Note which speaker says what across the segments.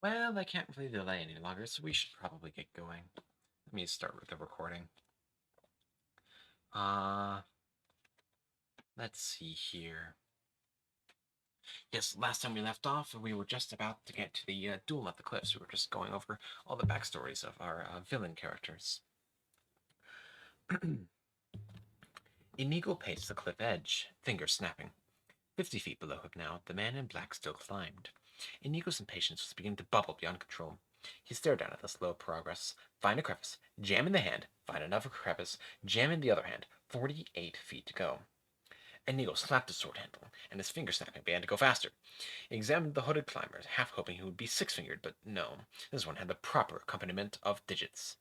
Speaker 1: Well, I can't really delay any longer, so we should probably get going. Let me start with the recording. Uh, let's see here. Yes, last time we left off, we were just about to get to the duel at the cliffs. We were just going over all the backstories of our villain characters. Inigo paced the cliff edge, fingers snapping. 50 feet below him now, the man in black still climbed. Inigo's impatience was beginning to bubble beyond control. He stared down at the slow progress. Find a crevice, jam in the hand, find another crevice, jam in the other hand. 48 feet to go. Inigo slapped his sword handle, and his finger snapping began to go faster. He examined the hooded climber, half hoping he would be six-fingered, but no. This one had the proper accompaniment of digits.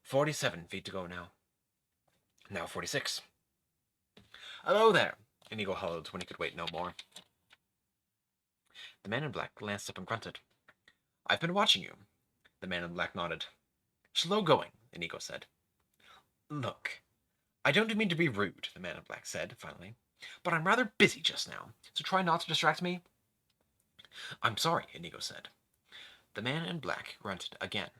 Speaker 1: 47 feet to go now. Now 46. Hello there, Inigo hollowed when he could wait no more. The man in black glanced up and grunted. I've been watching you. The man in black nodded. Slow going, Inigo said. Look, I don't mean to be rude, the man in black said, finally, but I'm rather busy just now, so try not to distract me. I'm sorry, Inigo said. The man in black grunted again.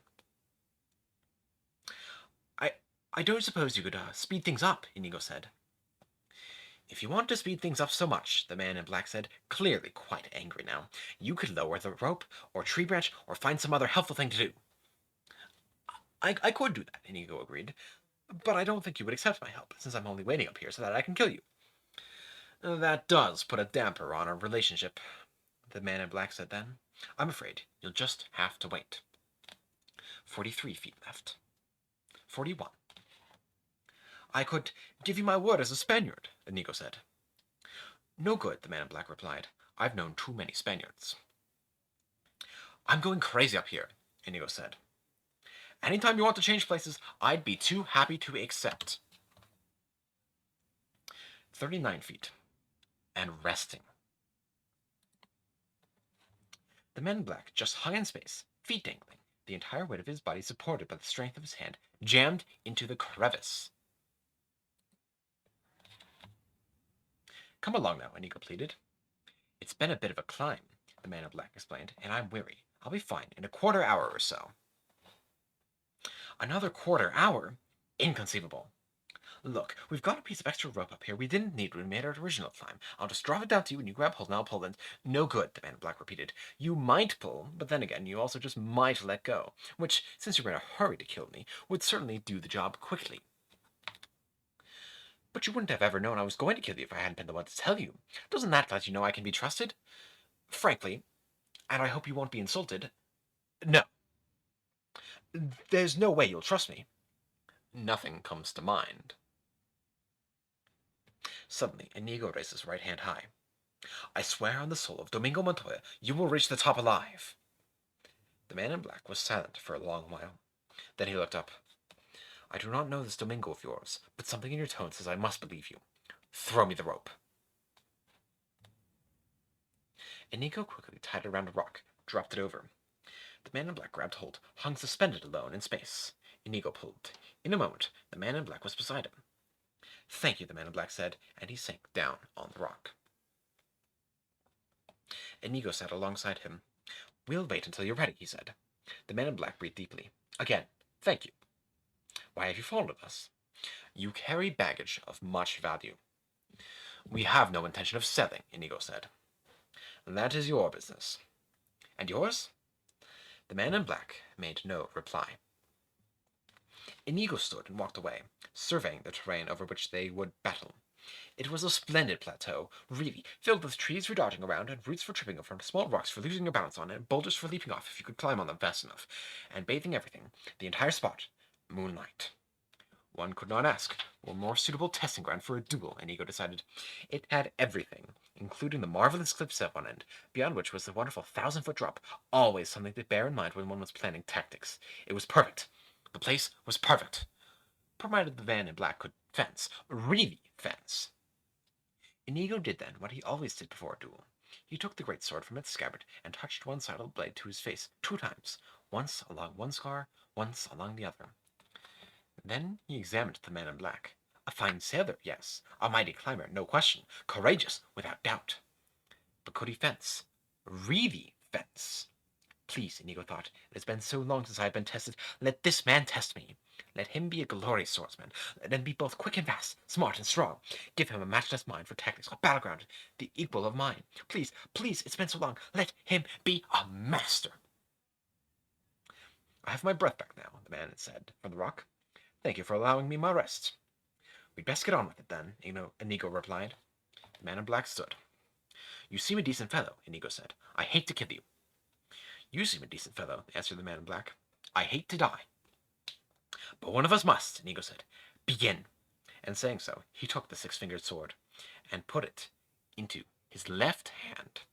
Speaker 1: I I don't suppose you could speed things up, Inigo said. If you want to speed things up so much, the man in black said, clearly quite angry now, you could lower the rope, or tree branch, or find some other helpful thing to do. I could do that, Inigo agreed, but I don't think you would accept my help, since I'm only waiting up here so that I can kill you. That does put a damper on our relationship, the man in black said then. I'm afraid you'll just have to wait. 43 feet left. 41. I could give you my word as a Spaniard, Inigo said. No good, the man in black replied. I've known too many Spaniards. I'm going crazy up here, Inigo said. Anytime you want to change places, I'd be too happy to accept. 39 feet. And resting. The man in black just hung in space, feet dangling, the entire weight of his body supported by the strength of his hand, jammed into the crevice. Come along now, Inigo pleaded. It's been a bit of a climb, the man in black explained, and I'm weary. I'll be fine in a quarter hour or so. Another quarter hour? Inconceivable. Look, we've got a piece of extra rope up here we didn't need when we made our original climb. I'll just drop it down to you and you grab hold and I'll pull and no good, the man in black repeated. You might pull, but then again, you also just might let go, which, since you're in a hurry to kill me, would certainly do the job quickly. But you wouldn't have ever known I was going to kill you if I hadn't been the one to tell you. Doesn't that let you know I can be trusted? Frankly, and I hope you won't be insulted. No. There's no way you'll trust me. Nothing comes to mind. Suddenly, Inigo raised his right hand high. I swear on the soul of Domingo Montoya, you will reach the top alive. The man in black was silent for a long while. Then he looked up. I do not know this Domingo of yours, but something in your tone says I must believe you. Throw me the rope. Inigo quickly tied it around a rock, dropped it over. The man in black grabbed hold, hung suspended alone in space. Inigo pulled. In a moment, the man in black was beside him. Thank you, the man in black said, and he sank down on the rock. Inigo sat alongside him. We'll wait until you're ready, he said. The man in black breathed deeply. Again, thank you. Why have you followed us? You carry baggage of much value. We have no intention of selling, Inigo said. That is your business. And yours? The man in black made no reply. Inigo stood and walked away, surveying the terrain over which they would battle. It was a splendid plateau, really, filled with trees for dodging around, and roots for tripping over, small rocks for losing your balance on, and boulders for leaping off if you could climb on them fast enough, and bathing everything, the entire spot, moonlight. One could not ask for a more suitable testing ground for a duel, Inigo decided. It had everything, including the marvelous cliffs at one end, beyond which was the wonderful 1,000-foot drop, always something to bear in mind when one was planning tactics. It was perfect. The place was perfect. Provided the man in black could fence. Really fence. Inigo did then what he always did before a duel. He took the great sword from its scabbard and touched one side of the blade to his face 2 times, once along one scar, once along the other. Then he examined the man in black. A fine sailor, yes. A mighty climber, no question. Courageous, without doubt. But could he fence? Really fence? Please, Inigo thought, it has been so long since I have been tested. Let this man test me. Let him be a glorious swordsman. Let him be both quick and fast, smart and strong. Give him a matchless mind for tactics, a battleground, the equal of mine. Please, please, it's been so long. Let him be a master. I have my breath back now, the man had said from the rock. Thank you for allowing me my rest. We'd best get on with it then, Inigo replied. The man in black stood. You seem a decent fellow, Inigo said. I hate to kill you. You seem a decent fellow, answered the man in black. I hate to die. But one of us must, Inigo said. Begin. And saying so, he took the six-fingered sword and put it into his left hand.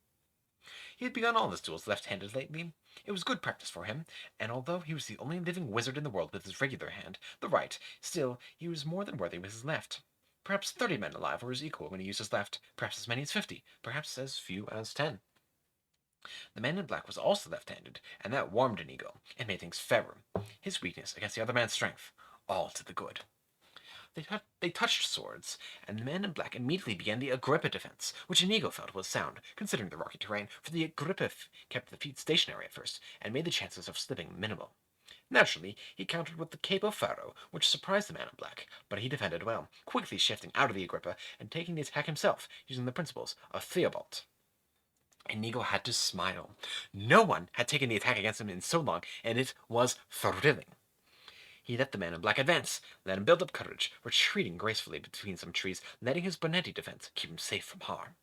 Speaker 1: He had begun all his duels left-handed lately. It was good practice for him, and although he was the only living wizard in the world with his regular hand, the right, still he was more than worthy with his left. Perhaps 30 men alive were his equal when he used his left, perhaps as many as 50, perhaps as few as 10. The man in black was also left-handed, and that warmed Inigo, and made things fairer. His weakness against the other man's strength, all to the good. They touched swords, and the man in black immediately began the Agrippa defense, which Inigo felt was sound, considering the rocky terrain, for the Agrippa kept the feet stationary at first, and made the chances of slipping minimal. Naturally, he countered with the Capo Ferro, which surprised the man in black, but he defended well, quickly shifting out of the Agrippa and taking the attack himself, using the principles of Theobald. Inigo had to smile. No one had taken the attack against him in so long, and it was thrilling. He let the man in black advance, let him build up courage, retreating gracefully between some trees, letting his Bonetti defense keep him safe from harm.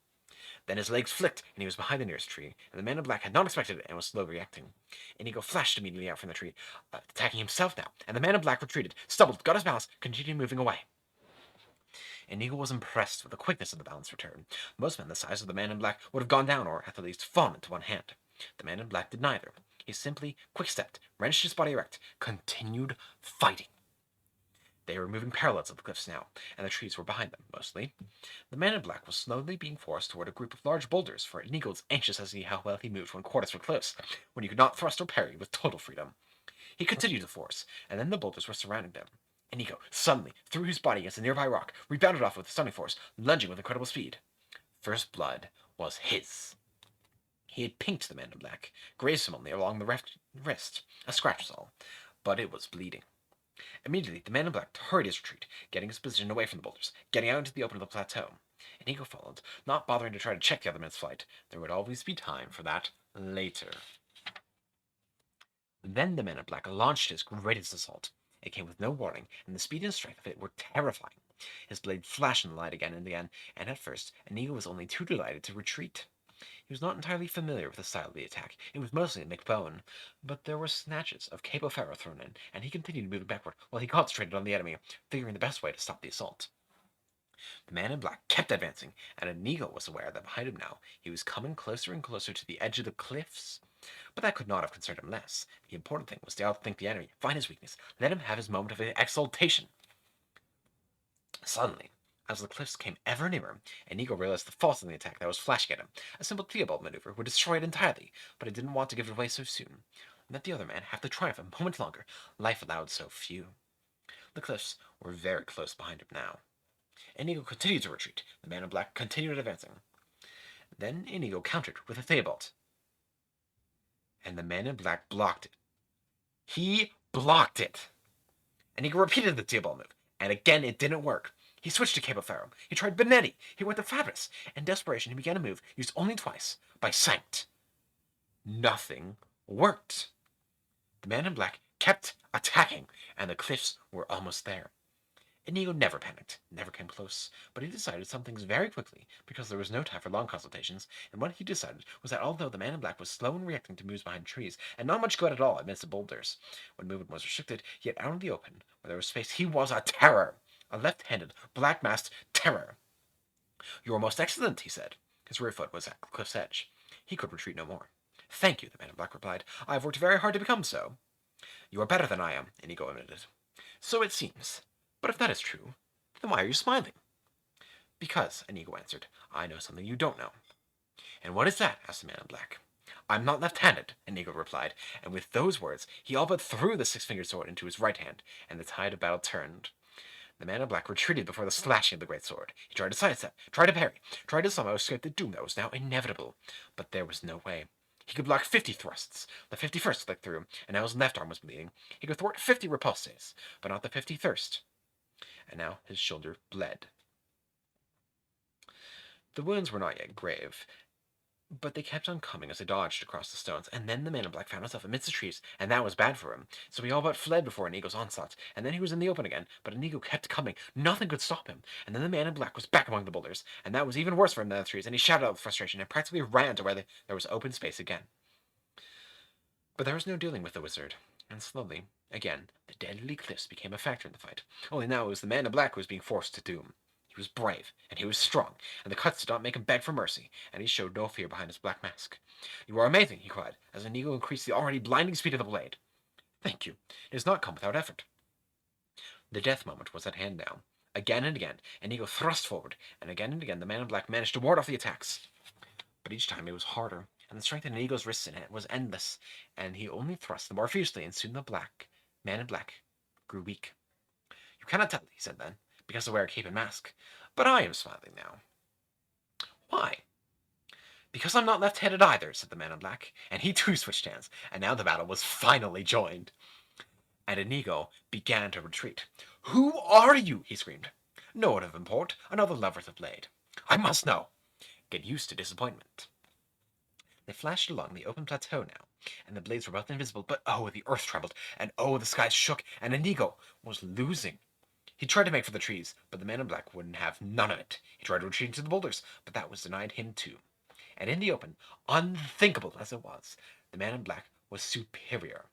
Speaker 1: Then his legs flicked, and he was behind the nearest tree, and the man in black had not expected it and was slow reacting. Inigo flashed immediately out from the tree, attacking himself now, and the man in black retreated, stumbled, got his balance, continued moving away. Inigo was impressed with the quickness of the balance return. Most men the size of the man in black would have gone down, or at the least fallen to one hand. The man in black did neither. He simply quick-stepped, wrenched his body erect, continued fighting. They were moving parallel to the cliffs now, and the trees were behind them, mostly. The man in black was slowly being forced toward a group of large boulders, for Inigo was anxious to see how well he moved when quarters were close, when you could not thrust or parry with total freedom. He continued to force, and then the boulders were surrounding them. Inigo suddenly threw his body against a nearby rock, rebounded off with stunning force, lunging with incredible speed. First blood was his. He had pinked the man in black, grazed him only along the wrist, a scratch was all, but it was bleeding. Immediately, the man in black hurried his retreat, getting his position away from the boulders, getting out into the open of the plateau. Inigo followed, not bothering to try to check the other man's flight. There would always be time for that later. Then the man in black launched his greatest assault. It came with no warning, and the speed and strength of it were terrifying. His blade flashed in the light again and again, and at first, Inigo was only too delighted to retreat. He was not entirely familiar with the style of the attack. It was mostly McBone, but there were snatches of Capo Ferro thrown in, and he continued moving backward while he concentrated on the enemy, figuring the best way to stop the assault. The man in black kept advancing, and Inigo was aware that behind him now he was coming closer and closer to the edge of the cliffs. But that could not have concerned him less. The important thing was to outthink the enemy, find his weakness, let him have his moment of exultation. Suddenly, as the cliffs came ever nearer, Inigo realized the fault in the attack that was flashing at him. A simple Theobald maneuver would destroy it entirely, but he didn't want to give it away so soon. Let the other man have to triumph a moment longer. Life allowed so few. The cliffs were very close behind him now. Inigo continued to retreat. The man in black continued advancing. Then Inigo countered with a Theobald, and the man in black blocked it. He blocked it! Inigo repeated the Theobald move, and again it didn't work. He switched to Capo Ferro. He tried Benetti. He went to Fabris. In desperation, he began a move used only twice, by sight. Nothing worked. The man in black kept attacking, and the cliffs were almost there. Inigo never panicked, never came close, but he decided some things very quickly, because there was no time for long consultations, and what he decided was that although the man in black was slow in reacting to moves behind trees, and not much good at all amidst the boulders, when movement was restricted, yet out in the open, where there was space, he was a terror! A left-handed, black-masked terror. You are most excellent, he said. His rear foot was at the cliff's edge. He could retreat no more. Thank you, the man in black replied. I have worked very hard to become so. You are better than I am, Inigo admitted. So it seems. But if that is true, then why are you smiling? Because, Inigo answered, I know something you don't know. And what is that? Asked the man in black. I'm not left-handed, Inigo replied, and with those words he all but threw the six-fingered sword into his right hand, and the tide of battle turned. The man in black retreated before the slashing of the great sword. He tried to sidestep, tried to parry, tried to somehow escape the doom that was now inevitable, but there was no way. He could block 50 thrusts. The 51st slipped through, and now his left arm was bleeding. He could thwart 50 repulses, but not the 51st. And now his shoulder bled. The wounds were not yet grave, but they kept on coming as they dodged across the stones, and then the man in black found himself amidst the trees, and that was bad for him. So he all but fled before Inigo's onslaught, and then he was in the open again, but Inigo kept coming. Nothing could stop him, and then the man in black was back among the boulders, and that was even worse for him than the trees, and he shouted out with frustration and practically ran to where there was open space again. But there was no dealing with the wizard, and slowly, again, the deadly cliffs became a factor in the fight. Only now it was the man in black who was being forced to doom. He was brave, and he was strong, and the cuts did not make him beg for mercy, and he showed no fear behind his black mask. "You are amazing," he cried, as Inigo increased the already blinding speed of the blade. "Thank you. It has not come without effort." The death moment was at hand now. Again and again, Inigo thrust forward, and again the man in black managed to ward off the attacks. But each time it was harder, and the strength in Inigo's wrists was endless, and he only thrust the more fiercely, and soon the man in black grew weak. "You cannot tell," he said then, "because I wear a cape and mask. But I am smiling now." "Why?" "Because I'm not left-handed either," said the man in black, and he too switched hands, and now the battle was finally joined. And Inigo began to retreat. "Who are you?" he screamed. "No one of import, another lover of the blade." "I must know." "Get used to disappointment." They flashed along the open plateau now, and the blades were both invisible, but oh, the earth trembled, and oh, the skies shook, and Inigo was losing. He tried to make for the trees, but the man in black wouldn't have none of it. He tried to retreat into the boulders, but that was denied him too. And in the open, unthinkable as it was, the man in black was superior.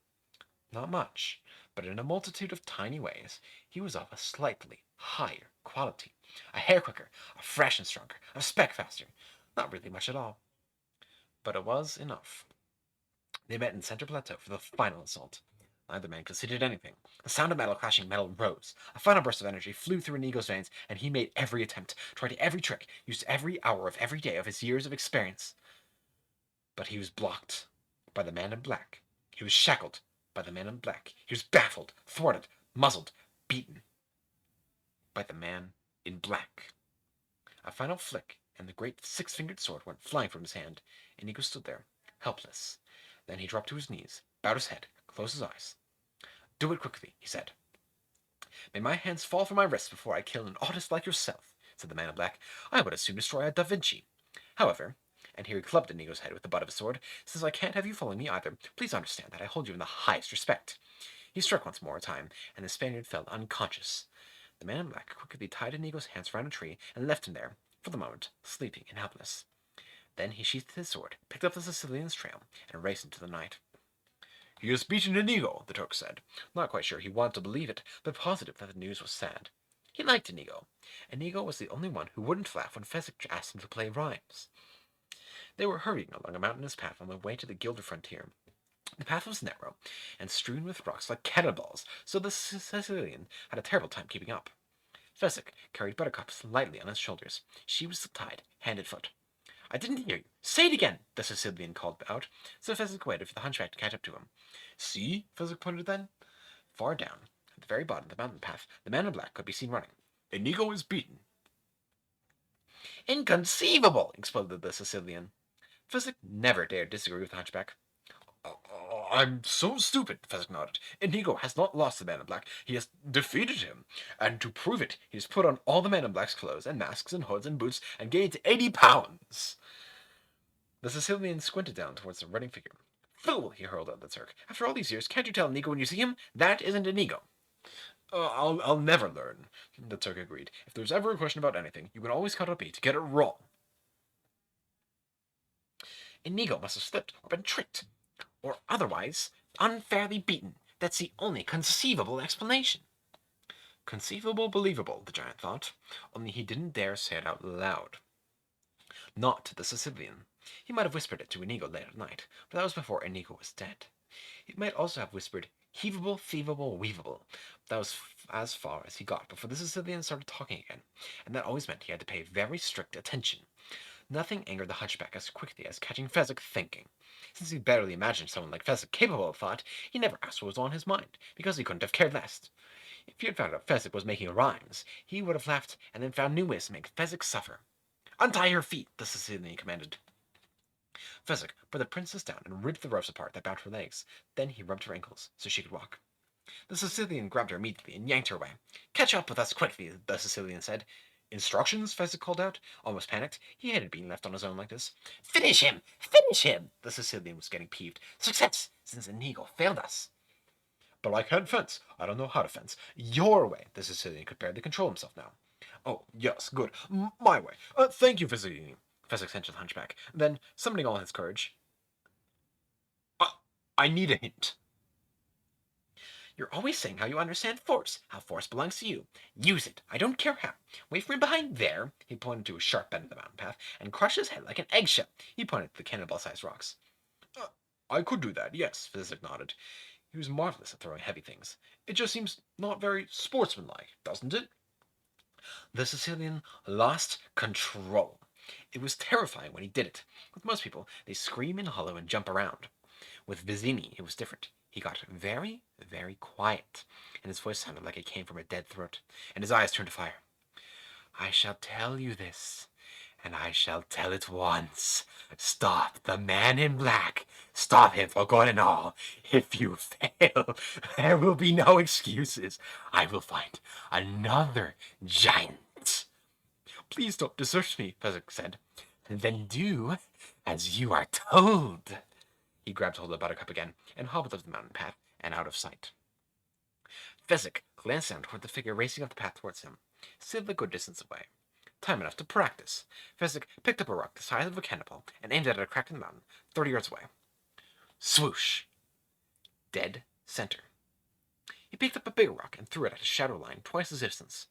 Speaker 1: Not much, but in a multitude of tiny ways, he was of a slightly higher quality. A hair quicker, a fraction stronger, a speck faster. Not really much at all. But it was enough. They met in Center Plateau for the final assault. Neither man conceded anything. The sound of metal clashing metal rose. A final burst of energy flew through Inigo's veins, and he made every attempt, tried every trick, used every hour of every day of his years of experience. But he was blocked by the man in black. He was shackled by the man in black. He was baffled, thwarted, muzzled, beaten by the man in black. A final flick, and the great six-fingered sword went flying from his hand. Inigo stood there, helpless. Then he dropped to his knees, bowed his head, closed his eyes. "Do it quickly," he said. "May my hands fall from my wrists before I kill an artist like yourself," said the man in black. "I would as soon destroy a Da Vinci. However," and here he clubbed Inigo's head with the butt of his sword, "since I can't have you following me either, please understand that I hold you in the highest respect." He struck once more time, and the Spaniard fell unconscious. The man in black quickly tied Inigo's hands round a tree and left him there, for the moment, sleeping and helpless. Then he sheathed his sword, picked up the Sicilian's trail, and raced into the night. "He has beaten Inigo," the Turk said. Not quite sure he wanted to believe it, but positive that the news was sad. He liked Inigo. Inigo was the only one who wouldn't laugh when Fezzik asked him to play rhymes. They were hurrying along a mountainous path on the way to the Gilder frontier. The path was narrow, and strewn with rocks like cannonballs, so the Sicilian had a terrible time keeping up. Fezzik carried Buttercup lightly on his shoulders. She was still tied, hand and foot. "I didn't hear you. Say it again," the Sicilian called out, so Fezzik waited for the hunchback to catch up to him. "See?" Fezzik pointed then. Far down, at the very bottom of the mountain path, the man in black could be seen running. "Inigo is beaten." "Inconceivable!" exploded the Sicilian. Fezzik never dared disagree with the hunchback. "I'm so stupid," Fezzik nodded. "Inigo has not lost the man in black. He has defeated him. And to prove it, he has put on all the man in black's clothes and masks and hoods and boots and gained 80 pounds. The Sicilian squinted down towards the running figure. "Fool!" he hurled at the Turk. "After all these years, can't you tell Inigo when you see him? That isn't Inigo." I'll never learn," the Turk agreed. "If there's ever a question about anything, you can always count on me to get it wrong." Inigo must have slipped or been tricked, or otherwise unfairly beaten. That's the only conceivable explanation. Conceivable, believable, the giant thought, only he didn't dare say it out loud. Not to the Sicilian. He might have whispered it to Inigo late at night, but that was before Inigo was dead. He might also have whispered, "Heavable, thievable, weavable." That was as far as he got before the Sicilian started talking again, and that always meant he had to pay very strict attention. Nothing angered the hunchback as quickly as catching Fezzik thinking. Since he barely imagined someone like Fezzik capable of thought, he never asked what was on his mind, because he couldn't have cared less. If he had found out Fezzik was making rhymes, he would have laughed and then found new ways to make Fezzik suffer. "Untie her feet," the Sicilian commanded. Fezzik put the princess down and ripped the ropes apart that bound her legs. Then he rubbed her ankles so she could walk. The Sicilian grabbed her immediately and yanked her away. Catch up with us quickly, the Sicilian said. Instructions? Fezzik called out, almost panicked. He hated being left on his own like this. Finish him! Finish him! The Sicilian was getting peeved. Success, since Inigo failed us. But I can't fence. I don't know how to fence. Your way. The Sicilian could barely control himself now. Oh, yes, good. My way. Thank you, Fezzik. Fezzik sent to the hunchback. Then, summoning all his courage, I need a hint. You're always saying how you understand force, how force belongs to you. Use it. I don't care how. Wait for him behind there. He pointed to a sharp bend of the mountain path, and crush his head like an eggshell. He pointed to the cannonball-sized rocks. I could do that, yes, Physic nodded. He was marvelous at throwing heavy things. It just seems not very sportsmanlike, doesn't it? The Sicilian lost control. It was terrifying when he did it. With most people, they scream in hollow and jump around. With Vizzini, it was different. He got very, very quiet, and his voice sounded like it came from a dead throat, and his eyes turned to fire. I shall tell you this, and I shall tell it once. Stop the man in black. Stop him for good and all. If you fail, there will be no excuses. I will find another giant. Please don't desert me, Fezzik said. Then do as you are told. He grabbed hold of the buttercup again and hobbled up the mountain path and out of sight. Fezzik glanced down toward the figure racing up the path towards him, still a good distance away. Time enough to practice. Fezzik picked up a rock the size of a cannonball and aimed it at a crack in the mountain, 30 yards away. Swoosh! Dead center. He picked up a bigger rock and threw it at a shadow line twice the distance.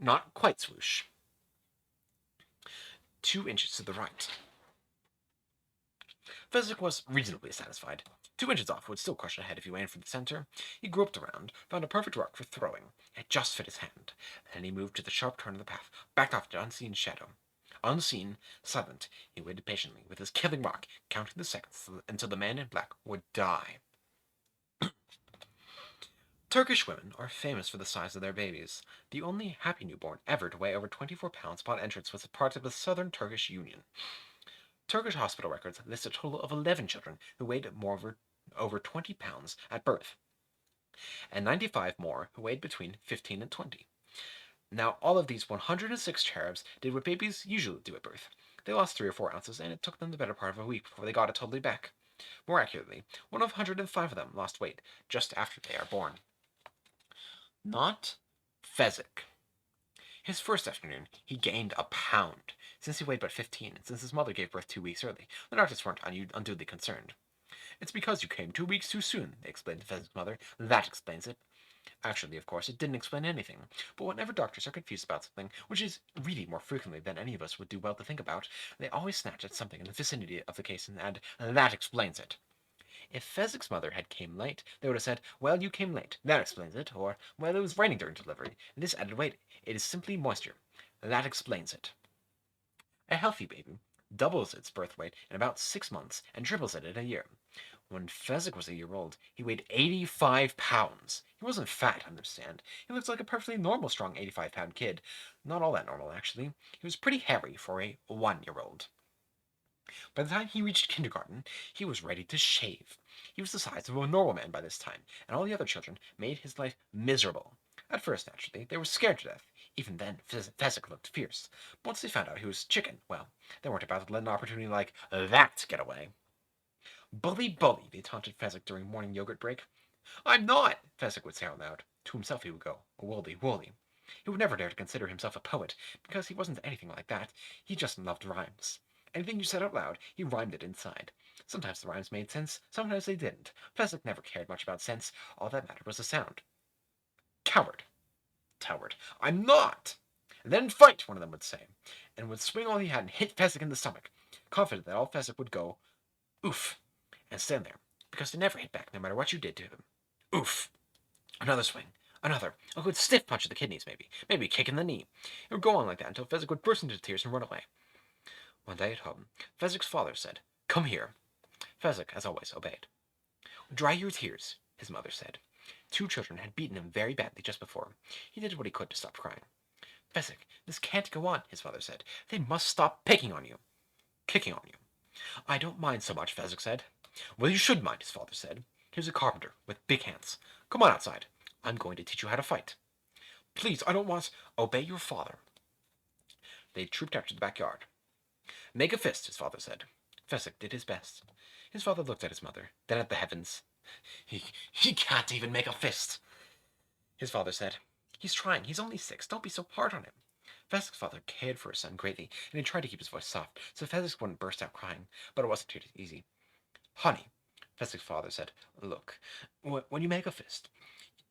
Speaker 1: Not quite swoosh. 2 inches to the right. Fezzik was reasonably satisfied. 2 inches off would still crush ahead if he aimed for the center. He groped around, found a perfect rock for throwing. It just fit his hand. Then he moved to the sharp turn of the path, backed off to unseen shadow. Unseen, silent, he waited patiently with his killing rock, counting the seconds until the man in black would die. Turkish women are famous for the size of their babies. The only happy newborn ever to weigh over 24 pounds upon entrance was a part of the Southern Turkish Union. Turkish hospital records list a total of 11 children who weighed over 20 pounds at birth, and 95 more who weighed between 15 and 20. Now, all of these 106 cherubs did what babies usually do at birth. They lost 3 or 4 ounces, and it took them the better part of a week before they got it totally back. More accurately, 105 of them lost weight just after they are born. Not Fezzik. His first afternoon, he gained a pound, since he weighed but 15, and since his mother gave birth 2 weeks early. The doctors weren't unduly concerned. It's because you came 2 weeks too soon, they explained to Fezzik's mother. That explains it. Actually, of course, it didn't explain anything. But whenever doctors are confused about something, which is really more frequently than any of us would do well to think about, they always snatch at something in the vicinity of the case and add, that explains it. If Fezzik's mother had came late, they would have said, well, you came late. That explains it. Or, well, it was raining during delivery. This added weight. It is simply moisture. That explains it. A healthy baby doubles its birth weight in about 6 months and triples it in a year. When Fezzik was a year old, he weighed 85 pounds. He wasn't fat, understand. He looked like a perfectly normal, strong 85-pound kid. Not all that normal, actually. He was pretty hairy for a 1-year-old. By the time he reached kindergarten, he was ready to shave. He was the size of a normal man by this time, and all the other children made his life miserable. At first, naturally, they were scared to death. Even then, Fezzik looked fierce. But once they found out he was chicken, well, they weren't about to let an opportunity like that get away. Bully, bully, they taunted Fezzik during morning yogurt break. I'm not, Fezzik would say out loud. To himself he would go, woolly, woolly. He would never dare to consider himself a poet, because he wasn't anything like that. He just loved rhymes. Anything you said out loud, he rhymed it inside. Sometimes the rhymes made sense, sometimes they didn't. Fezzik never cared much about sense. All that mattered was the sound. Coward. Coward. I'm not! Then fight, one of them would say, and would swing all he had and hit Fezzik in the stomach, confident that all Fezzik would go, oof, and stand there, because they never hit back no matter what you did to them. Oof. Another swing. Another. A good stiff punch to the kidneys, maybe. Maybe a kick in the knee. It would go on like that until Fezzik would burst into tears and run away. One day at home, Fezzik's father said, Come here. Fezzik, as always, obeyed. Dry your tears, his mother said. 2 children had beaten him very badly just before. He did what he could to stop crying. Fezzik, this can't go on, his father said. They must stop picking on you. Kicking on you. I don't mind so much, Fezzik said. Well, you should mind, his father said. Here's a carpenter with big hands. Come on outside. I'm going to teach you how to fight. Please, I don't want... Obey your father. They trooped out to the backyard. Make a fist, his father said. Fezzik did his best. His father looked at his mother, then at the heavens. He can't even make a fist, his father said. He's trying. He's only 6. Don't be so hard on him. Fezzik's father cared for his son greatly, and he tried to keep his voice soft, so Fezzik wouldn't burst out crying, but it wasn't too easy. Honey, Fezzik's father said, look, when you make a fist,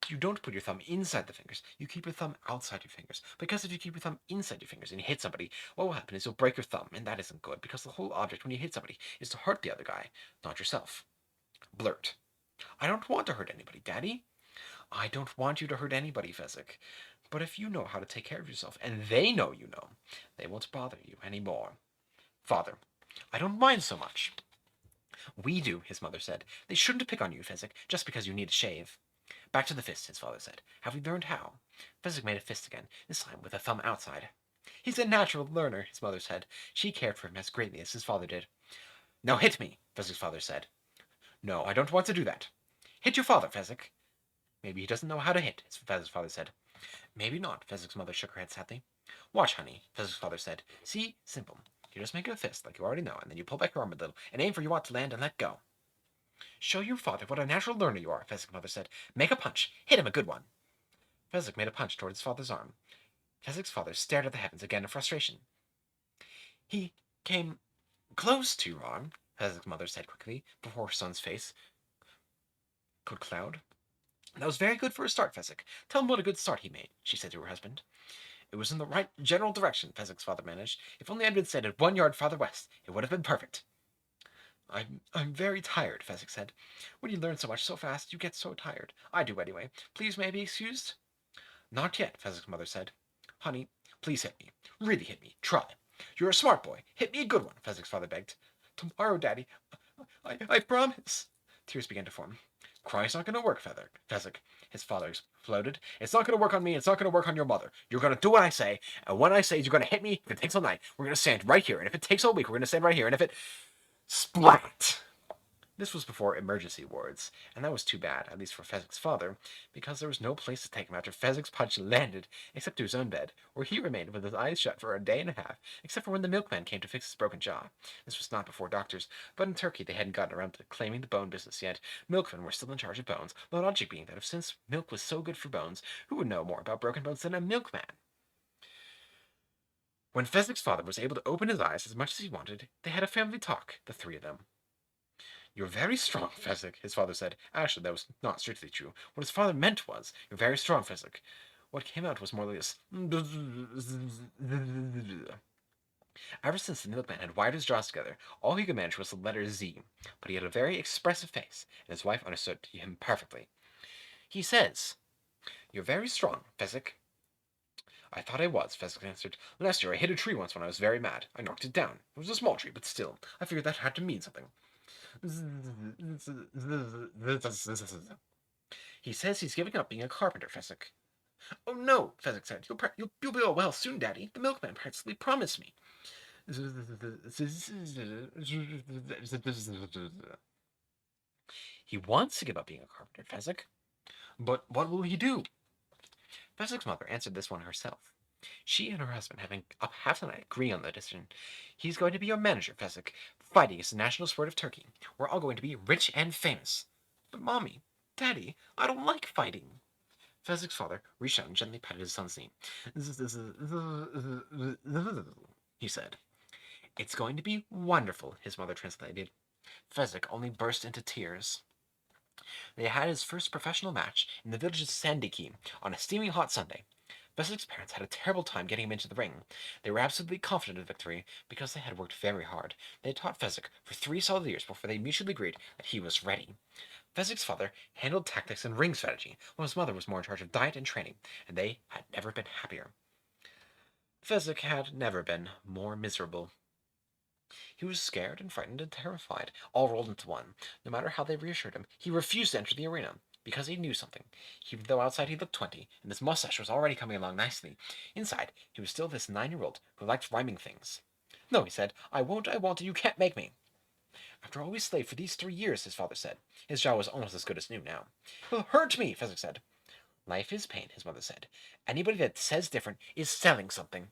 Speaker 1: you don't put your thumb inside the fingers. You keep your thumb outside your fingers. Because if you keep your thumb inside your fingers and you hit somebody, what will happen is you'll break your thumb, and that isn't good, because the whole object when you hit somebody is to hurt the other guy, not yourself. Blurt. I don't want to hurt anybody, Daddy. I don't want you to hurt anybody, Fezzik. But if you know how to take care of yourself, and they know you know, they won't bother you any more. Father. I don't mind so much. We do, his mother said. They shouldn't pick on you, Fezzik, just because you need a shave. Back to the fist, his father said. Have we learned how? Fezzik made a fist again, this time with a thumb outside. He's a natural learner, his mother said. She cared for him as greatly as his father did. Now hit me, Fezzik's father said. No, I don't want to do that. Hit your father, Fezzik. Maybe he doesn't know how to hit, Fezzik's father said. Maybe not, Fezzik's mother shook her head sadly. Watch, honey, Fezzik's father said. See? Simple. You just make a fist, like you already know, and then you pull back your arm a little, and aim for you want to land and let go. Show your father what a natural learner you are, Fezzik's mother said. Make a punch. Hit him a good one. Fezzik made a punch toward his father's arm. Fezzik's father stared at the heavens again in frustration. He came close to your arm, Fezzik's mother said quickly, before her son's face could cloud. That was very good for a start, Fezzik. Tell him what a good start he made, she said to her husband. It was in the right general direction, Fezzik's father managed. If only I'd been sighted 1 yard farther west, it would have been perfect. I'm very tired, Fezzik said. When you learn so much so fast, you get so tired. I do anyway. Please may I be excused? Not yet, Fezzik's mother said. Honey, please hit me. Really hit me. Try. You're a smart boy. Hit me a good one, Fezzik's father begged. Tomorrow, Daddy. I promise. Tears began to form. Crying's not going to work, Fezzik. His father exploded. It's not going to work on me. It's not going to work on your mother. You're going to do what I say, and when I say you're going to hit me, if it takes all night, we're going to stand right here, and if it takes all week, we're going to stand right here, and if it... Splat! This was before emergency wards, and that was too bad, at least for Fezzik's father, because there was no place to take him after Fezzik's punch landed, except to his own bed, where he remained with his eyes shut for a day and a half, except for when the milkman came to fix his broken jaw. This was not before doctors, but in Turkey they hadn't gotten around to claiming the bone business yet. Milkmen were still in charge of bones, the logic being that if since milk was so good for bones, who would know more about broken bones than a milkman? When Fezzik's father was able to open his eyes as much as he wanted, they had a family talk, the 3 of them. You're very strong, Fezzik, his father said. Actually, that was not strictly true. What his father meant was, you're very strong, Fezzik. What came out was more like this. Ever since the milkman had wired his jaws together, all he could manage was the letter Z, but he had a very expressive face, and his wife understood him perfectly. He says, You're very strong, Fezzik. I thought I was, Fezzik answered. Last year I hit a tree once when I was very mad. I knocked it down. It was a small tree, but still, I figured that had to mean something. He says he's giving up being a carpenter, Fezzik. Oh no, Fezzik said. You'll be all well soon, Daddy. The milkman practically promised me. He wants to give up being a carpenter, Fezzik. But what will he do? Fezzik's mother answered this one herself. She and her husband having up half the night agreeing on the decision. He's going to be your manager, Fezzik. Fighting is the national sport of Turkey. We're all going to be rich and famous. But Mommy, Daddy, I don't like fighting. Fezzik's father reached out and gently patted his son's knee. He said. It's going to be wonderful, his mother translated. Fezzik only burst into tears. They had his first professional match in the village's Sandiki on a steaming hot Sunday. Fezzik's parents had a terrible time getting him into the ring. They were absolutely confident of victory because they had worked very hard. They had taught Fezzik for 3 solid years before they mutually agreed that he was ready. Fezzik's father handled tactics and ring strategy, while his mother was more in charge of diet and training, and they had never been happier. Fezzik had never been more miserable. He was scared and frightened and terrified, all rolled into one. No matter how they reassured him, he refused to enter the arena, because he knew something. Even though outside he looked 20, and his mustache was already coming along nicely, inside he was still this 9-year-old who liked rhyming things. No, he said, I won't, you can't make me. After all we slaved for these 3 years, his father said. His jaw was almost as good as new now. He'll hurt me, Fezzik said. Life is pain, his mother said. Anybody that says different is selling something.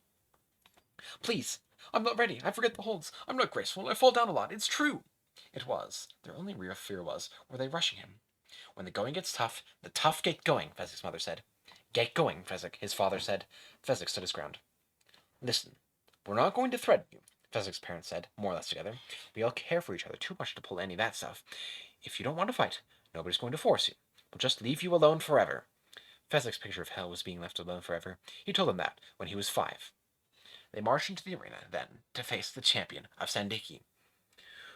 Speaker 1: Please, I'm not ready. I forget the holds. I'm not graceful. I fall down a lot. It's true. It was. Their only real fear was, were they rushing him? When the going gets tough, the tough get going, Fezzik's mother said. Get going, Fezzik, his father said. Fezzik stood his ground. Listen, we're not going to threaten you, Fezzik's parents said, more or less together. We all care for each other too much to pull any of that stuff. If you don't want to fight, nobody's going to force you. We'll just leave you alone forever. Fezzik's picture of hell was being left alone forever. He told them that when he was 5. They marched into the arena, then, to face the champion of Sandiki,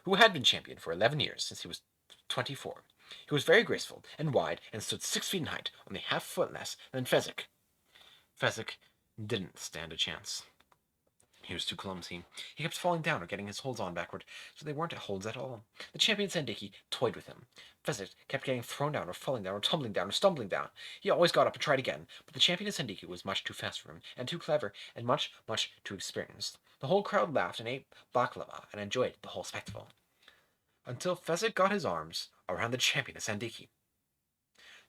Speaker 1: who had been champion for 11 years since he was 24. He was very graceful and wide and stood 6 feet in height, only half a foot less than Fezzik. Fezzik didn't stand a chance. He was too clumsy. He kept falling down or getting his holds on backward, so they weren't holds at all. The champion Sandiki toyed with him. Fezzik kept getting thrown down or falling down or tumbling down or stumbling down. He always got up and tried again, but the champion Sandiki was much too fast for him, and too clever, and much, much too experienced. The whole crowd laughed and ate baklava and enjoyed the whole spectacle. Until Fezzik got his arms around the champion of Sandiki.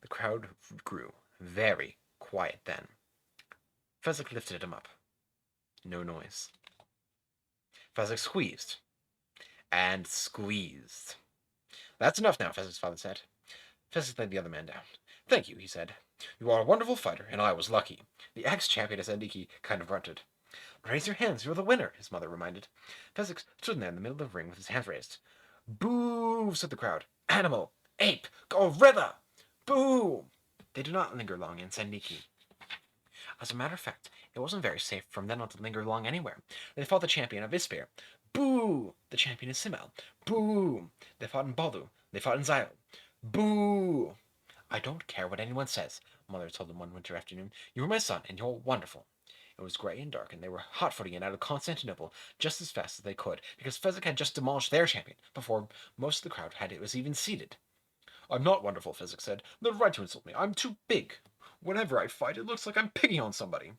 Speaker 1: The crowd grew very quiet then. Fezzik lifted him up. No noise. Fezzik squeezed. And squeezed. That's enough now, Fezzik's father said. Fezzik laid the other man down. Thank you, he said. You are a wonderful fighter, and I was lucky. The ex-champion of Sandiki kind of grunted. Raise your hands, you're the winner, his mother reminded. Fezzik stood there in the middle of the ring with his hands raised. Boo, said the crowd. Animal, ape, gorilla, boo! They did not linger long in Sandiki. As a matter of fact, it wasn't very safe from then on to linger long anywhere. They fought the champion of Ispir. Boo! The champion of Simel. Boo! They fought in Balu. They fought in Xylo. Boo! I don't care what anyone says, Mother told them one winter afternoon. You were my son, and you're wonderful. It was grey and dark, and they were hot-footing it out of Constantinople just as fast as they could, because Fezzik had just demolished their champion before most of the crowd had it was even seated. I'm not wonderful, Fezzik said. No right to insult me. I'm too big. Whenever I fight, it looks like I'm picking on somebody.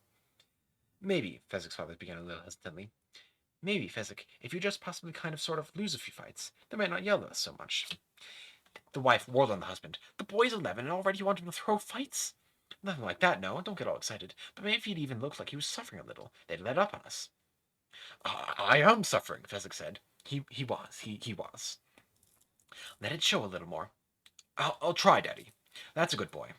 Speaker 1: Maybe, Fezzik's father began a little hesitantly. Maybe, Fezzik, if you just possibly kind of sort of lose a few fights, they might not yell at us so much. The wife whirled on the husband. The boy's 11 and already you want him to throw fights? Nothing like that, no. Don't get all excited. But maybe if he'd even looked like he was suffering a little, they'd let up on us. I am suffering, Fezzik said. He was. Let it show a little more. I'll try, Daddy. That's a good boy.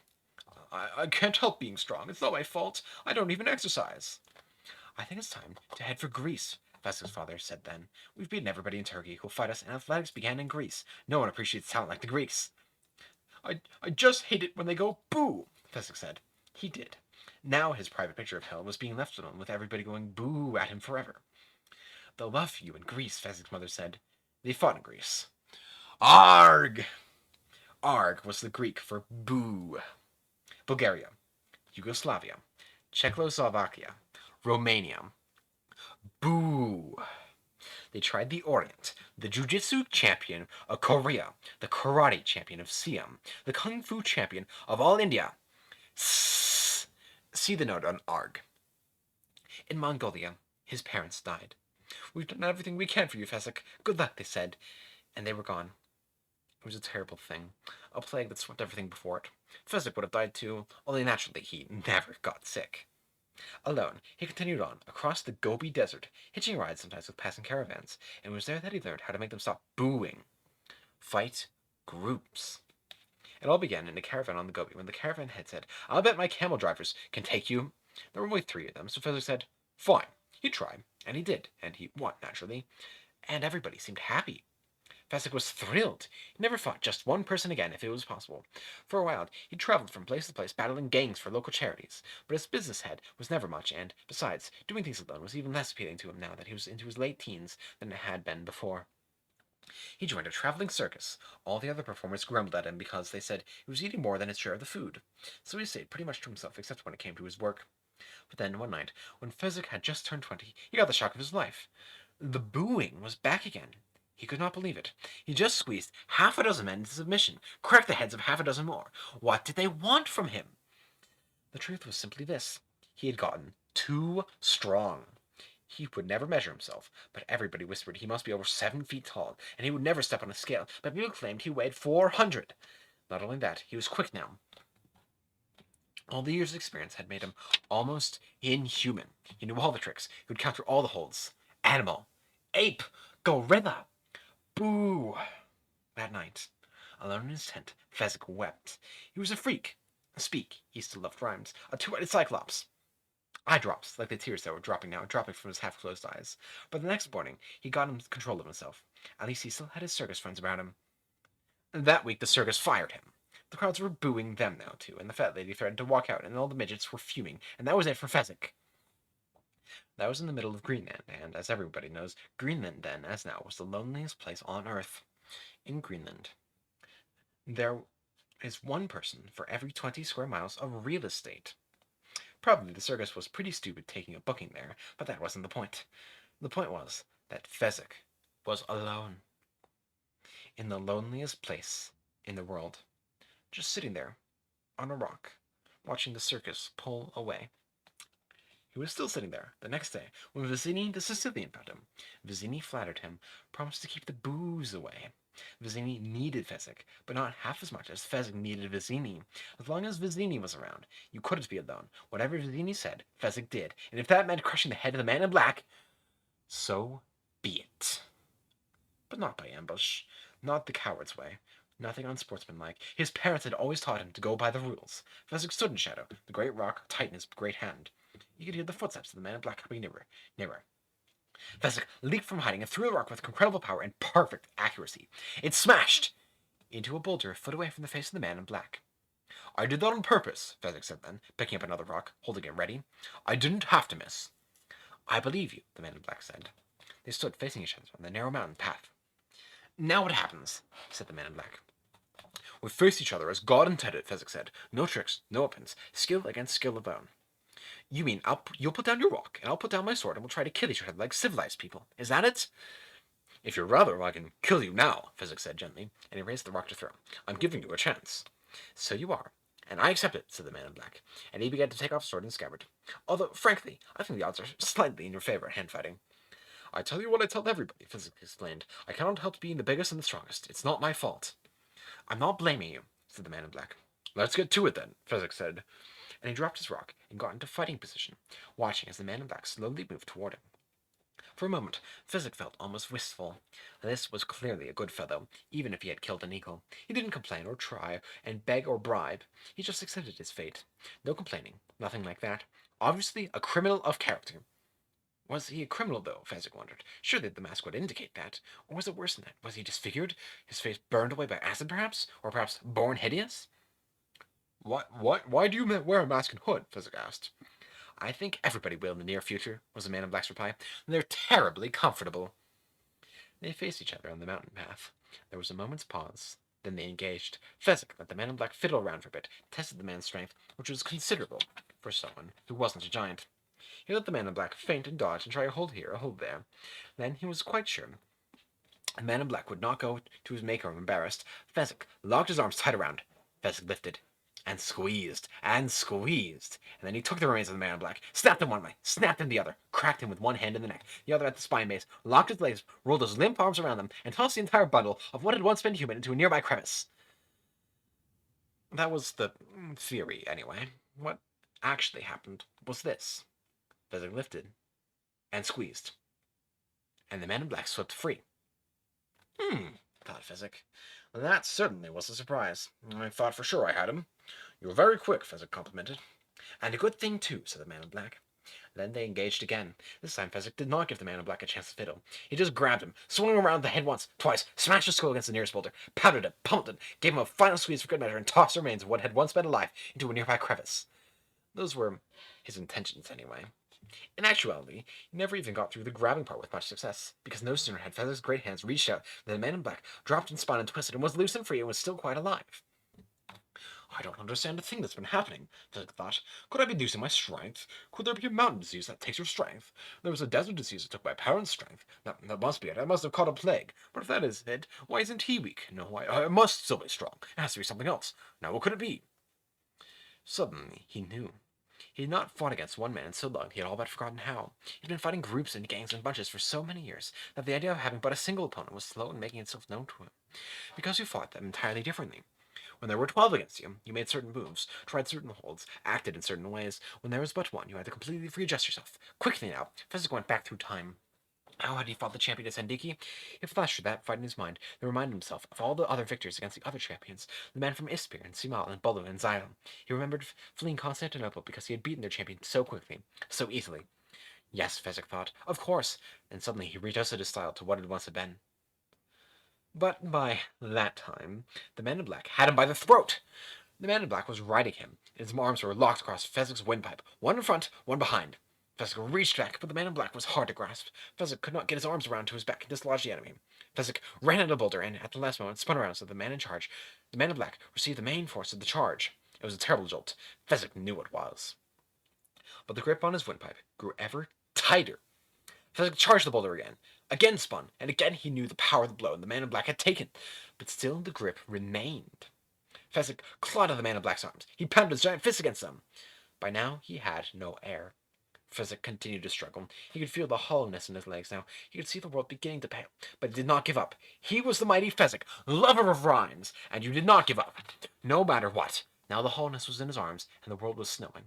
Speaker 1: I can't help being strong. It's not my fault. I don't even exercise. I think it's time to head for Greece, Fezzik's father said then. We've beaten everybody in Turkey who'll fight us, and athletics began in Greece. No one appreciates talent like the Greeks. I just hate it when they go boo, Fezzik said. He did. Now his private picture of hell was being left alone with everybody going boo at him forever. They'll love you in Greece, Fezzik's mother said. They fought in Greece. Arg! Arg was the Greek for boo. Bulgaria, Yugoslavia, Czechoslovakia, Romania. Boo! They tried the Orient, the Jiu-Jitsu champion of Korea, the Karate champion of Siam, the Kung Fu champion of all India. See the note on Arg. In Mongolia, his parents died. We've done everything we can for you, Fezzik. Good luck, they said. And they were gone. It was a terrible thing. A plague that swept everything before it. Fezzik would have died too, only naturally he never got sick. Alone, he continued on, across the Gobi Desert, hitching rides sometimes with passing caravans, and it was there that he learned how to make them stop booing. Fight groups. It all began in a caravan on the Gobi, when the caravan head said, I'll bet my camel drivers can take you. There were only 3 of them, so Fezzik said, fine, he'd try, and he did, and he won, naturally, and everybody seemed happy. Fezzik was thrilled. He never fought just one person again if it was possible. For a while, he traveled from place to place battling gangs for local charities, but his business head was never much, and, besides, doing things alone was even less appealing to him now that he was into his late teens than it had been before. He joined a traveling circus. All the other performers grumbled at him because they said he was eating more than his share of the food, so he stayed pretty much to himself except when it came to his work. But then, one night, when Fezzik had just turned 20, he got the shock of his life. The booing was back again. He could not believe it. He just squeezed half a dozen men into submission, cracked the heads of half a dozen more. What did they want from him? The truth was simply this. He had gotten too strong. He would never measure himself, but everybody whispered he must be over 7 feet tall, and he would never step on a scale, but people claimed he weighed 400. Not only that, he was quick now. All the years of experience had made him almost inhuman. He knew all the tricks. He would counter all the holds. Animal. Ape. Gorilla. Boo. That night, alone in his tent, Fezzik wept. He was a freak. Speak, he still loved rhymes. A two-headed cyclops. Eye drops, like the tears that were dropping now, dropping from his half-closed eyes. But the next morning, he got in control of himself. At least he still had his circus friends around him. That week, the circus fired him. The crowds were booing them now, too, and the fat lady threatened to walk out, and all the midgets were fuming, and that was it for Fezzik. That was in the middle of Greenland, and as everybody knows, Greenland then, as now, was the loneliest place on Earth. In Greenland, there is one person for every 20 square miles of real estate. Probably the circus was pretty stupid taking a booking there, but that wasn't the point. The point was that Fezzik was alone. In the loneliest place in the world. Just sitting there, on a rock, watching the circus pull away. He was still sitting there the next day when Vizzini the Sicilian found him. Vizzini flattered him, promised to keep the booze away. Vizzini needed Fezzik, but not half as much as Fezzik needed Vizzini. As long as Vizzini was around, you couldn't be alone. Whatever Vizzini said, Fezzik did, and if that meant crushing the head of the man in black, so be it. But not by ambush, not the coward's way. Nothing unsportsmanlike. His parents had always taught him to go by the rules. Fezzik stood in shadow, the great rock tight in his great hand. You could hear the footsteps of the man in black coming nearer, nearer. Fezzik leaped from hiding and threw the rock with incredible power and perfect accuracy. It smashed into a boulder a foot away from the face of the man in black. I did that on purpose, Fezzik said then, picking up another rock, holding it ready. I didn't have to miss. I believe you, the man in black said. They stood facing each other on the narrow mountain path. Now what happens? Said the man in black. We face each other as God intended, Fezzik said. No tricks, no weapons. Skill against skill alone. You mean you'll put down your rock, and I'll put down my sword, and we'll try to kill each other like civilized people. Is that it? If you'd rather, I can kill you now, Fezzik said gently, and he raised the rock to throw. I'm giving you a chance. So you are. And I accept it, said the man in black, and he began to take off sword and scabbard. Although, frankly, I think the odds are slightly in your favor at hand-fighting. I tell you what I tell everybody, Fezzik explained. I cannot help being the biggest and the strongest. It's not my fault. I'm not blaming you, said the man in black. Let's get to it then, Fezzik said, and he dropped his rock and got into fighting position, watching as the man in black slowly moved toward him. For a moment, Fezzik felt almost wistful. This was clearly a good fellow, even if he had killed an eagle. He didn't complain or try and beg or bribe. He just accepted his fate. No complaining, nothing like that. Obviously a criminal of character. Was he a criminal, though? Fezzik wondered. Surely the mask would indicate that. Or was it worse than that? Was he disfigured? His face burned away by acid, perhaps? Or perhaps born hideous? Why do you wear a mask and hood? Fezzik asked. I think everybody will in the near future, was the man in black's reply. They're terribly comfortable. They faced each other on the mountain path. There was a moment's pause. Then they engaged. Fezzik let the man in black fiddle around for a bit, tested the man's strength, which was considerable for someone who wasn't a giant. He let the man in black feint and dodge and try a hold here, a hold there. Then he was quite sure the man in black would not go to his maker embarrassed. Fezzik locked his arms tight around. Fezzik lifted and squeezed and squeezed. And then he took the remains of the man in black, snapped him one way, snapped him the other, cracked him with one hand in the neck, the other at the spine base, locked his legs, rolled his limp arms around them, and tossed the entire bundle of what had once been human into a nearby crevice. That was the theory, anyway. What actually happened was this. Fezzik lifted and squeezed, and the man in black slipped free. Thought Fezzik. That certainly was a surprise. I thought for sure I had him. You were very quick, Fezzik complimented. And a good thing, too, said the man in black. Then they engaged again. This time Fezzik did not give the man in black a chance to fiddle. He just grabbed him, swung him around the head once, twice, smashed his skull against the nearest boulder, pounded it, pummeled it, gave him a final squeeze for good measure, and tossed the remains of what had once been alive into a nearby crevice. Those were his intentions, anyway. In actuality, he never even got through the grabbing part with much success, because no sooner had Feather's great hands reached out than the man in black dropped and spun and twisted and was loose and free and was still quite alive. I don't understand a thing that's been happening, Fezzik thought. Could I be losing my strength? Could there be a mountain disease that takes your strength? There was a desert disease that took my parents' strength. That must be it. I must have caught a plague. But if that is it, why isn't he weak? No, I must still be strong. It has to be something else. Now what could it be? Suddenly, he knew. He had not fought against one man in so long he had all but forgotten how. He had been fighting groups and gangs and bunches for so many years that the idea of having but a single opponent was slow in making itself known to him, because you fought them entirely differently. When there were 12 against you, you made certain moves, tried certain holds, acted in certain ways. When there was but one, you had to completely readjust yourself. Quickly now, Physic went back through time. How had he fought the champion at Sandiki? He flashed that fight in his mind, then reminded himself of all the other victories against the other champions, the men from Ispir and Simal and Bolu and Zion. He remembered fleeing Constantinople because he had beaten their champion so quickly, so easily. Yes, Fezzik thought, of course, and suddenly he readjusted his style to what it once had been. But by that time, the man in black had him by the throat. The man in black was riding him, and his arms were locked across Fezzik's windpipe, one in front, one behind. Fezzik reached back, but the man in black was hard to grasp. Fezzik could not get his arms around to his back and dislodge the enemy. Fezzik ran at a boulder and, at the last moment, spun around so the man in charge, the man in black, received the main force of the charge. It was a terrible jolt. Fezzik knew it was. But the grip on his windpipe grew ever tighter. Fezzik charged the boulder again spun, and again he knew the power of the blow the man in black had taken. But still the grip remained. Fezzik clawed at the man in black's arms. He pounded his giant fist against them. By now he had no air. Fezzik continued to struggle. He could feel the hollowness in his legs now. He could see the world beginning to pale, but he did not give up. He was the mighty Fezzik, lover of rhymes, and you did not give up, no matter what. Now the hollowness was in his arms, and the world was snowing.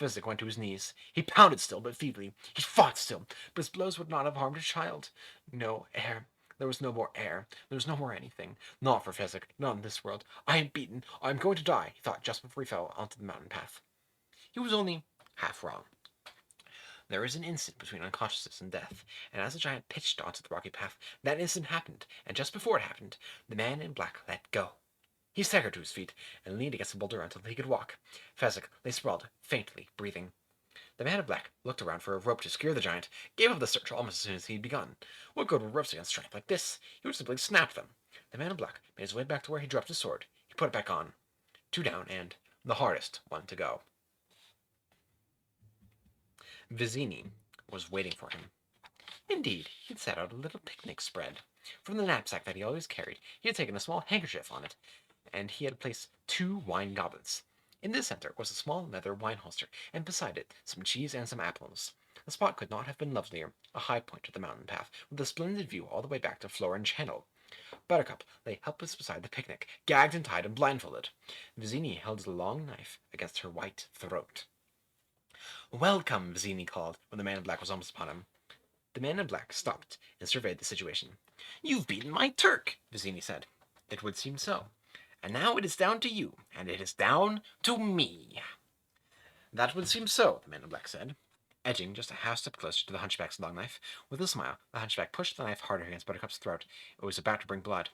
Speaker 1: Fezzik went to his knees. He pounded still, but feebly. He fought still, but his blows would not have harmed a child. No air. There was no more air. There was no more anything. Not for Fezzik. Not in this world. I am beaten. I am going to die, he thought just before he fell onto the mountain path. He was only half wrong. There is an instant between unconsciousness and death, and as the giant pitched onto the rocky path, that instant happened, and just before it happened, the man in black let go. He staggered to his feet and leaned against the boulder until he could walk. Fezzik lay sprawled, faintly breathing. The man in black looked around for a rope to secure the giant, gave up the search almost as soon as he had begun. What good were ropes against strength like this? He would simply snap them. The man in black made his way back to where he dropped his sword. He put it back on. 2 down, and the hardest one to go. Vizzini was waiting for him. Indeed, he had set out a little picnic spread. From the knapsack that he always carried, he had taken a small handkerchief on it, and he had placed 2 wine goblets. In the center was a small leather wine holster, and beside it some cheese and some apples. The spot could not have been lovelier, a high point of the mountain path, with a splendid view all the way back to Florin Channel. Buttercup lay helpless beside the picnic, gagged and tied and blindfolded. Vizzini held his long knife against her white throat. "Welcome," Vizzini called, when the man in black was almost upon him. The man in black stopped and surveyed the situation. "You've beaten my Turk," Vizzini said. "It would seem so. And now it is down to you, and it is down to me." "That would seem so," the man in black said, edging just a half step closer to the hunchback's long knife. With a smile, the hunchback pushed the knife harder against Buttercup's throat. It was about to bring blood.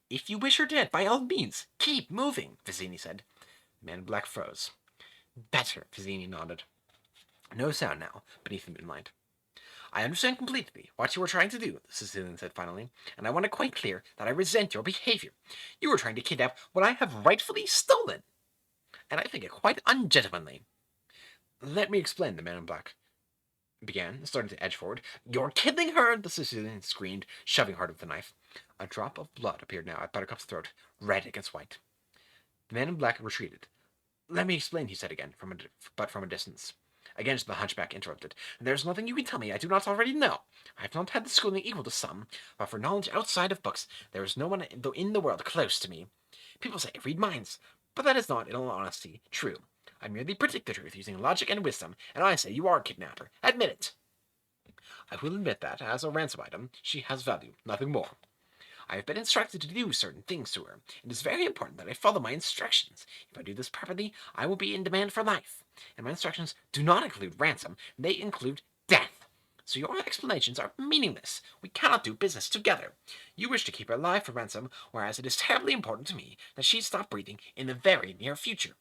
Speaker 1: "If you wish her dead, by all means, keep moving," Vizzini said. The man in black froze. "Better," Vizzini nodded. No sound now, beneath the moonlight. "I understand completely what you were trying to do," the Sicilian said finally, "and I want it quite clear that I resent your behavior. You were trying to kidnap what I have rightfully stolen, and I think it quite ungentlemanly." "Let me explain," the man in black began, starting to edge forward. "You're killing her!" the Sicilian screamed, shoving hard with the knife. A drop of blood appeared now at Buttercup's throat, red against white. The man in black retreated. "Let me explain," he said again, but from a distance. Again the hunchback interrupted. "There's nothing you can tell me I do not already know. I have not had the schooling equal to some, but for knowledge outside of books, there is no one in the world close to me. People say I read minds, but that is not, in all honesty, true. I merely predict the truth using logic and wisdom, and I say you are a kidnapper. Admit it." "I will admit that, as a ransom item, she has value, nothing more. I have been instructed to do certain things to her. It is very important that I follow my instructions. If I do this properly, I will be in demand for life. And my instructions do not include ransom, they include death. So your explanations are meaningless. We cannot do business together. You wish to keep her alive for ransom, whereas it is terribly important to me that she stop breathing in the very near future."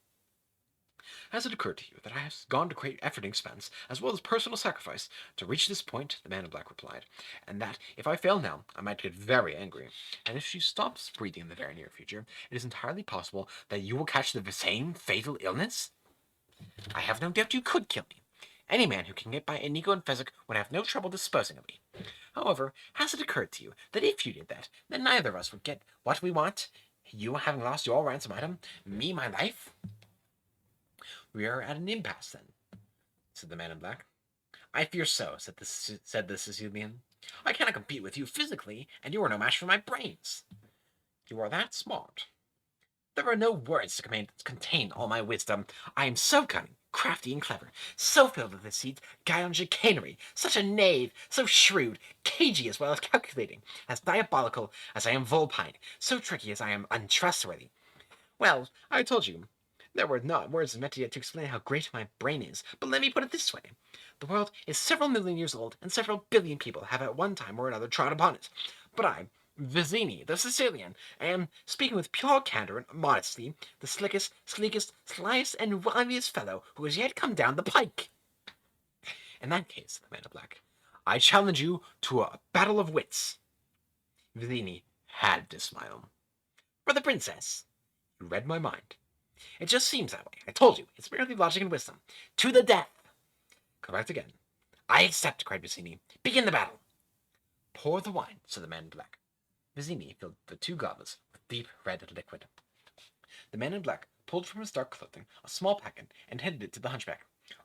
Speaker 1: "Has it occurred to you that I have gone to great effort and expense, as well as personal sacrifice, to reach this point?" the man in black replied, "and that, if I fail now, I might get very angry. And if she stops breathing in the very near future, it is entirely possible that you will catch the same fatal illness? I have no doubt you could kill me. Any man who can get by Inigo and Fezzik would have no trouble disposing of me. However, has it occurred to you that if you did that, then neither of us would get what we want? You having lost your ransom item, me my life?" We are at an impasse, then, said the man in black. I fear so, said the Sicilian. I cannot compete with you physically, and you are no match for my brains. You are that smart. There are no words to contain all my wisdom. I am so cunning, crafty, and clever, so filled with deceit, guile, and chicanery, such a knave, so shrewd, cagey as well as calculating, as diabolical as I am vulpine, so tricky as I am untrustworthy. Well, I told you, there were not words meant to explain how great my brain is, but let me put it this way. The world is several million years old, and several billion people have at one time or another trod upon it. But I, Vizzini, the Sicilian, am, speaking with pure candor and modesty, the slickest, sleekest, slyest, and wiliest fellow who has yet come down the pike. In that case, the man in black, I challenge you to a battle of wits. Vizzini had to smile. For the princess, you read my mind. It just seems that way. I told you, it's merely logic and wisdom. To the death! Correct again. I accept, cried Vizzini. Begin the battle. Pour the wine, said the man in black. Vizzini filled the 2 goblets with deep red liquid. The man in black pulled from his dark clothing a small packet and handed it to the hunchback.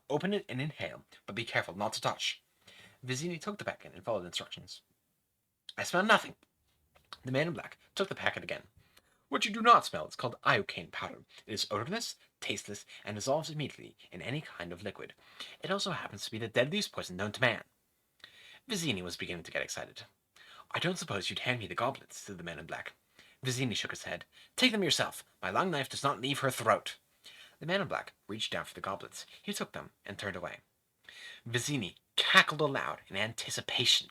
Speaker 1: Open it and inhale, but be careful not to touch. Vizzini took the packet and followed the instructions. I smell nothing. The man in black took the packet again. What you do not smell is called iocane powder. It is odorless, tasteless, and dissolves immediately in any kind of liquid. It also happens to be the deadliest poison known to man. Vizzini was beginning to get excited. I don't suppose you'd hand me the goblets, said the man in black. Vizzini shook his head. Take them yourself. My long knife does not leave her throat. The man in black reached down for the goblets. He took them and turned away. Vizzini cackled aloud in anticipation.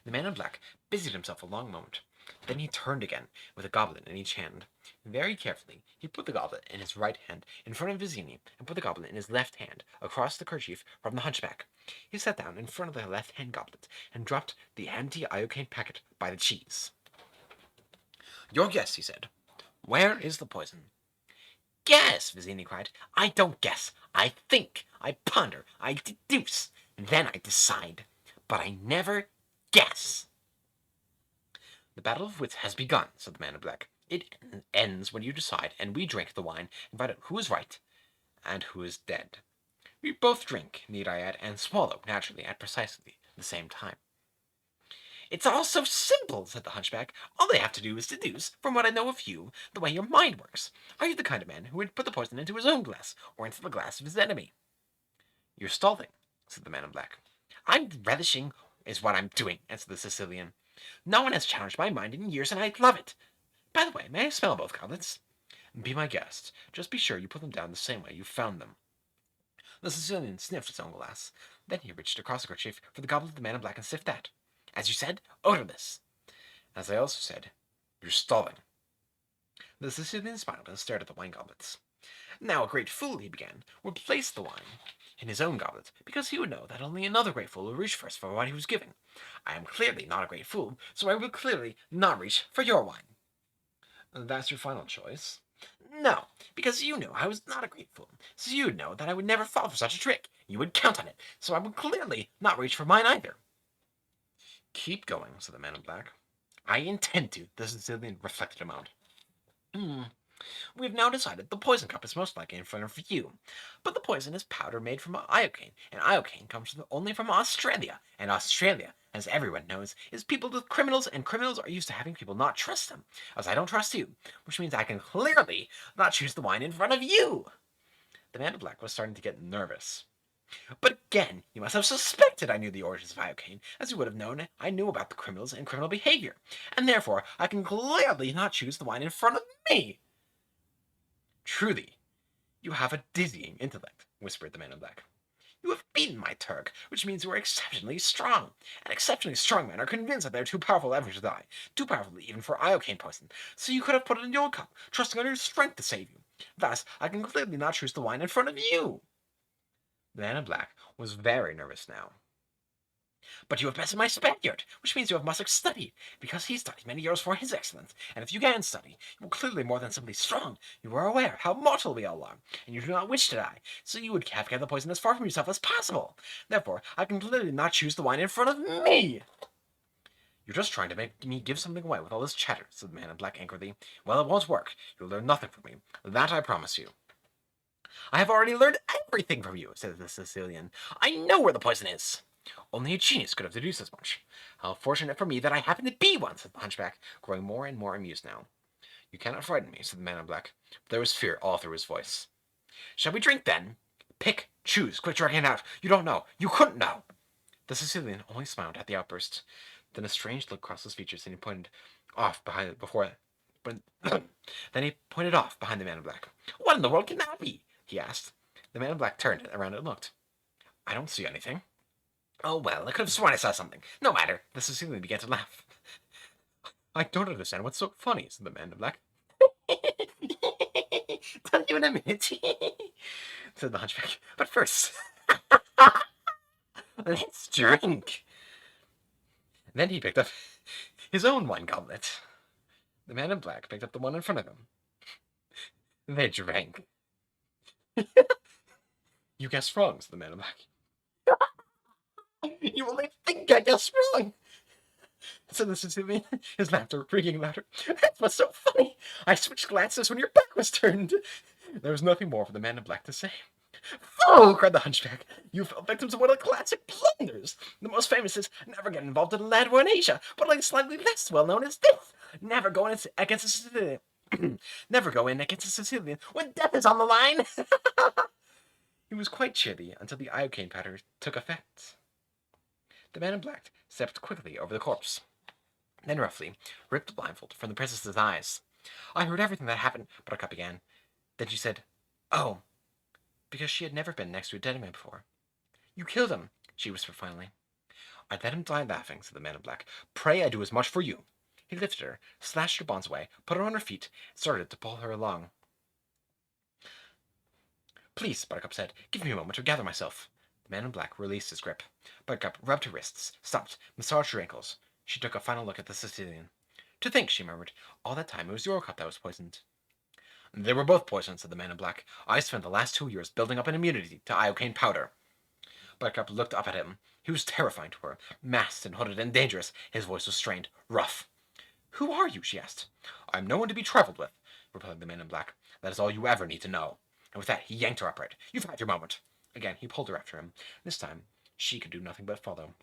Speaker 1: The man in black busied himself a long moment. Then he turned again, with a goblet in each hand. Very carefully, he put the goblet in his right hand in front of Vizzini, and put the goblet in his left hand, across the kerchief from the hunchback. He sat down in front of the left-hand goblet, and dropped the empty iocane packet by the cheese. Your guess, he said. Where is the poison? Guess, Vizzini cried. I don't guess. I think. I ponder. I deduce. And then I decide. But I never guess. The battle of wits has begun, said the man in black. It ends when you decide, and we drink the wine and find out who is right and who is dead. We both drink, need I add, and swallow, naturally, at precisely the same time. It's all so simple, said the hunchback. All they have to do is deduce, from what I know of you, the way your mind works. Are you the kind of man who would put the poison into his own glass, or into the glass of his enemy? You're stalling, said the man in black. I'm relishing is what I'm doing, answered the Sicilian. No one has challenged my mind in years, and I love it. By the way, may I smell both goblets? Be my guest. Just be sure you put them down the same way you found them. The Sicilian sniffed his own glass. Then he reached across the kerchief for the goblet of the man in black and sniffed that. As you said, odorless. As I also said, you're stalling. The Sicilian smiled and stared at the wine goblets. Now a great fool, he began, would place the wine in his own goblet, because he would know that only another great fool would reach first for what he was giving. I am clearly not a great fool, so I will clearly not reach for your wine. That's your final choice? No, because you knew I was not a great fool, so you'd know that I would never fall for such a trick. You would count on it, so I would clearly not reach for mine either. Keep going, said the man in black. I intend to, the Sicilian reflected a moment. We have now decided the poison cup is most likely in front of you. But the poison is powder made from iocane, and iocane comes only from Australia. And Australia, as everyone knows, is peopled with criminals, and criminals are used to having people not trust them, as I don't trust you, which means I can clearly not choose the wine in front of you. The man in black was starting to get nervous. But again, you must have suspected I knew the origins of iocane, as you would have known I knew about the criminals and criminal behavior, and therefore I can clearly not choose the wine in front of me. Truly, you have a dizzying intellect, whispered the man in black. You have beaten my Turk, which means you are exceptionally strong. And exceptionally strong men are convinced that they are too powerful ever to die, too powerful even for iocane poison, so you could have put it in your cup, trusting on your strength to save you. Thus, I can clearly not choose the wine in front of you. The man in black was very nervous now. But you have bested my Spaniard, which means you must have studied, because he studied many years for his excellence, and if you can study, you are clearly more than simply strong. You are aware how mortal we all are, and you do not wish to die, so you would have kept the poison as far from yourself as possible. Therefore, I can clearly not choose the wine in front of me. You're just trying to make me give something away with all this chatter, said the man in black angrily. Well, it won't work. You'll learn nothing from me. That I promise you. I have already learned everything from you, said the Sicilian. I know where the poison is. Only a genius could have deduced as much. How fortunate for me that I happen to be one, said the hunchback, growing more and more amused now. You cannot frighten me, said the man in black. But there was fear all through his voice. Shall we drink, then? Pick, choose, quit dragging it out. You don't know. You couldn't know. The Sicilian only smiled at the outburst. Then a strange look crossed his features, and he pointed off behind before. But then he pointed off behind the man in black. What in the world can that be? He asked. The man in black turned around and looked. I don't see anything. Oh well, I could have sworn I saw something. No matter. The Sicilian began to laugh. I don't understand what's so funny, said the man in black. Tell you in a minute, said the hunchback. But first, let's drink. Then he picked up his own wine goblet. The man in black picked up the one in front of him. They drank. You guessed wrong, said the man in black. You only think I guessed wrong, said the Sicilian, his laughter ringing louder. That's what's so funny. I switched glances when your back was turned. There was nothing more for the man in black to say. Oh, cried the hunchback. You fell victims of one of the classic blunders. The most famous is never get involved in a land war in Asia, but like slightly less well known is this. Never go in against a Sicilian. Never go in against a Sicilian when death is on the line. He was quite chilly until the iocane powder took effect. The man in black stepped quickly over the corpse, then roughly ripped the blindfold from the princess's eyes. I heard everything that happened, Buttercup began. Then she said, Oh, because she had never been next to a dead man before. You killed him, she whispered finally. I let him die laughing, said the man in black. Pray I do as much for you. He lifted her, slashed her bonds away, put her on her feet, and started to pull her along. Please, Buttercup said, give me a moment to gather myself. The man in black released his grip. Buttercup rubbed her wrists, stopped, massaged her ankles. She took a final look at the Sicilian. To think, she murmured, all that time it was your cup that was poisoned. They were both poisoned, said the man in black. I spent the last 2 years building up an immunity to iocane powder. Buttercup looked up at him. He was terrifying to her, masked and hooded and dangerous. His voice was strained, rough. Who are you? She asked. I am no one to be trifled with, replied the man in black. That is all you ever need to know. And with that, he yanked her upright. You've had your moment. Again, he pulled her after him. This time, she could do nothing but follow.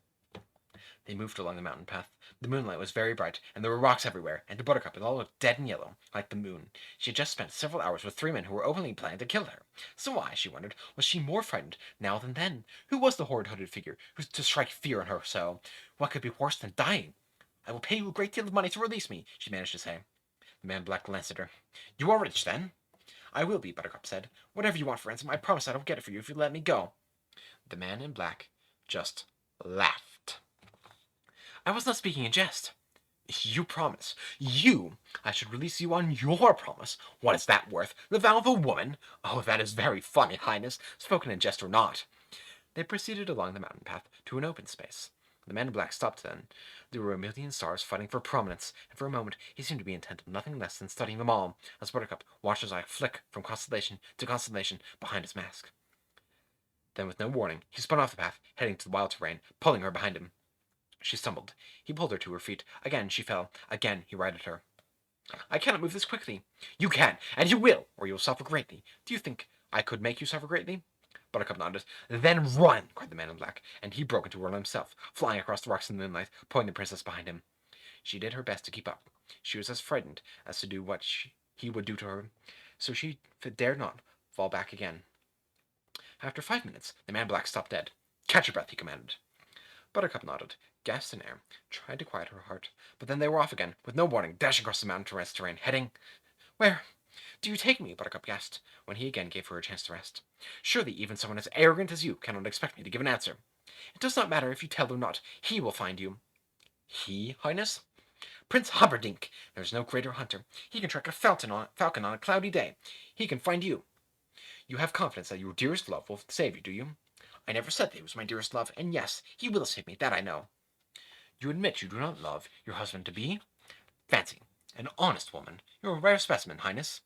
Speaker 1: They moved along the mountain path. The moonlight was very bright, and there were rocks everywhere, and to Buttercup it all looked dead and yellow, like the moon. She had just spent several hours with 3 men who were openly planning to kill her. So why, she wondered, was she more frightened now than then? Who was the horrid hooded figure who to strike fear in her so? What could be worse than dying? I will pay you a great deal of money to release me, she managed to say. The man in black glanced at her. You are rich, then? I will be, Buttercup said. Whatever you want for ransom, I promise I don't get it for you if you let me go. The man in black just laughed. I was not speaking in jest. You promise. I should release you on your promise. What is that worth? The vow of a woman? Oh, that is very funny, Highness, spoken in jest or not. They proceeded along the mountain path to an open space. The man in black stopped then. There were a million stars fighting for prominence, and for a moment he seemed to be intent on nothing less than studying them all, as Buttercup watched his eye flick from constellation to constellation behind his mask. Then, with no warning, he spun off the path, heading to the wild terrain, pulling her behind him. She stumbled. He pulled her to her feet. Again she fell. Again he righted her. I cannot move this quickly. You can, and you will, or you will suffer greatly. Do you think I could make you suffer greatly? Buttercup nodded. Then run, cried the man in black, and he broke into a run himself, flying across the rocks in the moonlight, pulling the princess behind him. She did her best to keep up. She was as frightened as to do what he would do to her, so she dared not fall back again. After 5 minutes, the man in black stopped dead. Catch your breath, he commanded. Buttercup nodded, gasped in air, tried to quiet her heart, but then they were off again, with no warning, dashing across the mountain terrain, heading... Where do you take me? Buttercup gasped, when he again gave her a chance to rest. Surely even someone as arrogant as you cannot expect me to give an answer. It does not matter if you tell or not. He will find you. He, Highness? Prince Humperdinck. There is no greater hunter. He can track a falcon on a cloudy day. He can find you. You have confidence that your dearest love will save you, do you? I never said that he was my dearest love, and yes, he will save me, that I know. You admit you do not love your husband-to-be? Fancy, an honest woman. You're a rare specimen, Highness.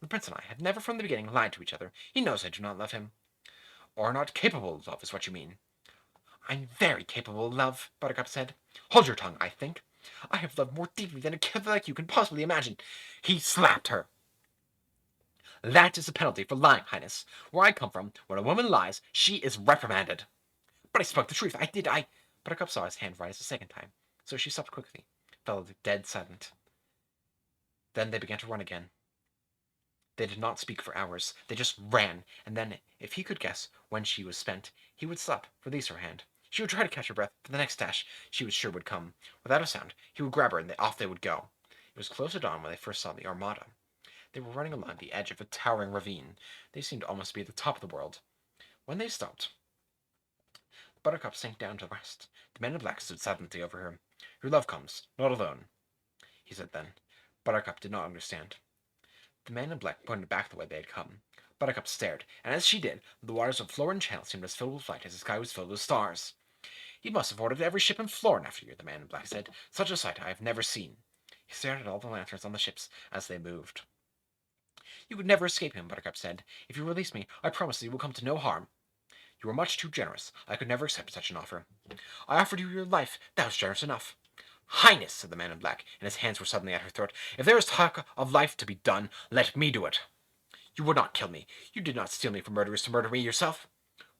Speaker 1: The prince and I have never from the beginning lied to each other. He knows I do not love him. Or not capable of love, is what you mean. I'm very capable of love, Buttercup said. Hold your tongue, I think. I have loved more deeply than a killer like you can possibly imagine. He slapped her. That is the penalty for lying, Highness. Where I come from, when a woman lies, she is reprimanded. But I spoke the truth. I. Buttercup saw his hand rise a second time, so she stopped quickly, fell dead silent. Then they began to run again. They did not speak for hours. They just ran, and then, if he could guess when she was spent, he would stop, release her hand. She would try to catch her breath, but the next dash she was sure would come. Without a sound, he would grab her, and off they would go. It was close at dawn when they first saw the Armada. They were running along the edge of a towering ravine. They seemed almost to be at the top of the world. When they stopped, Buttercup sank down to rest. The man in black stood silently over her. Your love comes, not alone, he said then. Buttercup did not understand. The man in black pointed back the way they had come. Buttercup stared, and as she did, the waters of Florin Channel seemed as filled with light as the sky was filled with stars. He must have ordered every ship in Florin after you, the man in black said. Such a sight I have never seen. He stared at all the lanterns on the ships as they moved. You would never escape him, Buttercup said. If you release me, I promise that you will come to no harm. You are much too generous. I could never accept such an offer. I offered you your life. That was generous enough. Highness, said the man in black, and his hands were suddenly at her throat. If there is talk of life to be done, let me do it. You would not kill me. You did not steal me from murderers to murder me yourself.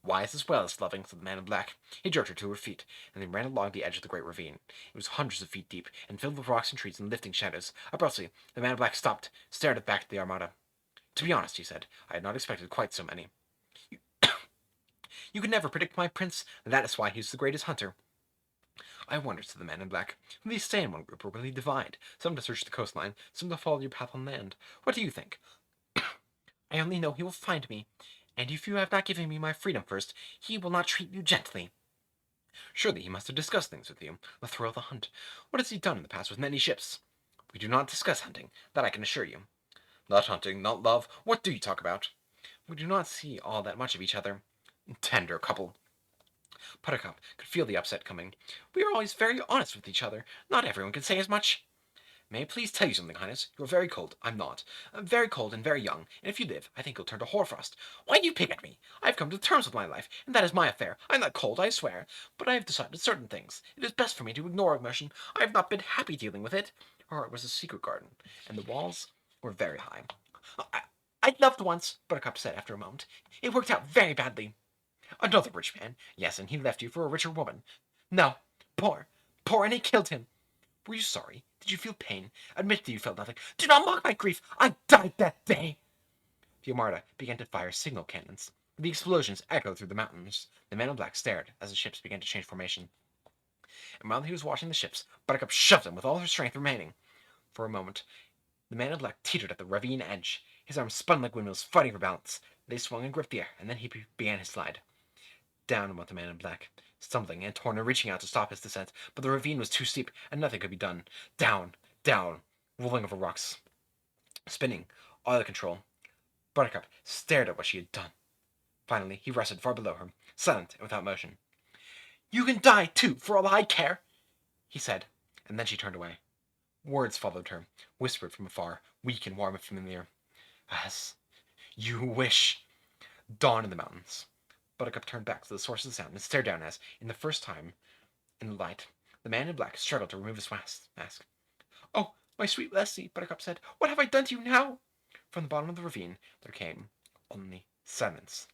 Speaker 1: Wise as well as loving, said the man in black. He jerked her to her feet, and they ran along the edge of the great ravine. It was hundreds of feet deep, and filled with rocks and trees and lifting shadows. Abruptly, the man in black stopped, stared back at the Armada. To be honest, he said, I had not expected quite so many. You could never predict my prince. That is why he is the greatest hunter. I wonder, said the man in black, will he stay in one group, or will he divide? Some to search the coastline, some to follow your path on land. What do you think? I only know he will find me, and if you have not given me my freedom first, he will not treat you gently. Surely he must have discussed things with you, the thrill of the hunt. What has he done in the past with many ships? We do not discuss hunting, that I can assure you. Not hunting, not love, what do you talk about? We do not see all that much of each other. Tender couple. Buttercup could feel the upset coming. We are always very honest with each other. Not everyone can say as much. May I please tell you something, Highness? You are very cold. I'm not. I'm very cold and very young, and if you live, I think you'll turn to hoarfrost. Why do you pick at me? I have come to terms with my life, and that is my affair. I'm not cold, I swear, but I have decided certain things. It is best for me to ignore emotion. I have not been happy dealing with it. Her heart was a secret garden, and the walls were very high. I loved once, Buttercup said after a moment. It worked out very badly. Another rich man. Yes, and he left you for a richer woman. No, poor, and he killed him. Were you sorry? Did you feel pain? Admit that you felt nothing. Do not mock my grief. I died that day. The Armada began to fire signal cannons. The explosions echoed through the mountains. The man in black stared as the ships began to change formation. And while he was watching the ships, Buttercup shoved them with all her strength remaining. For a moment, the man in black teetered at the ravine edge. His arms spun like windmills, fighting for balance. They swung and gripped the air, and then he began his slide. Down went the man in black, stumbling and torn and reaching out to stop his descent, but the ravine was too steep, and nothing could be done. Down, down, rolling over rocks, spinning, all out of control. Buttercup stared at what she had done. Finally, he rested far below her, silent and without motion. You can die, too, for all I care, he said, and then she turned away. Words followed her, whispered from afar, weak and warm and familiar. As you wish. Dawn in the mountains. Buttercup turned back to the source of the sound and stared down as, in the first time, in the light, the man in black struggled to remove his mask. Oh, my sweet Leslie, Buttercup said, what have I done to you now? From the bottom of the ravine there came only silence.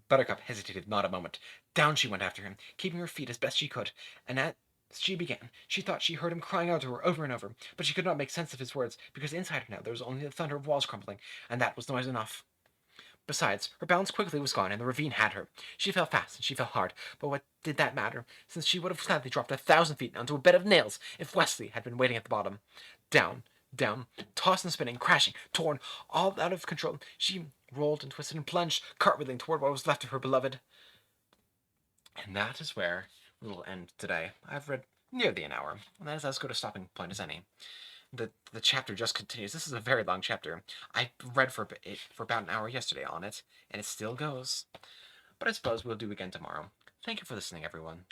Speaker 1: Buttercup hesitated not a moment. Down she went after him, keeping her feet as best she could, and as she began, she thought she heard him crying out to her over and over, but she could not make sense of his words, because inside her now there was only the thunder of walls crumbling, and that was noise enough. Besides, her balance quickly was gone, and the ravine had her. She fell fast, and she fell hard, but what did that matter, since she would have gladly dropped 1,000 feet onto a bed of nails if Wesley had been waiting at the bottom. Down, down, tossed and spinning, crashing, torn, all out of control, she rolled and twisted and plunged, cartwheeling toward what was left of her beloved. And that is where we will end today. I've read nearly an hour, and that is as good a stopping point as any. The chapter just continues. This is a very long chapter. I read for about an hour yesterday on it, and it still goes. But I suppose we'll do again tomorrow. Thank you for listening, everyone.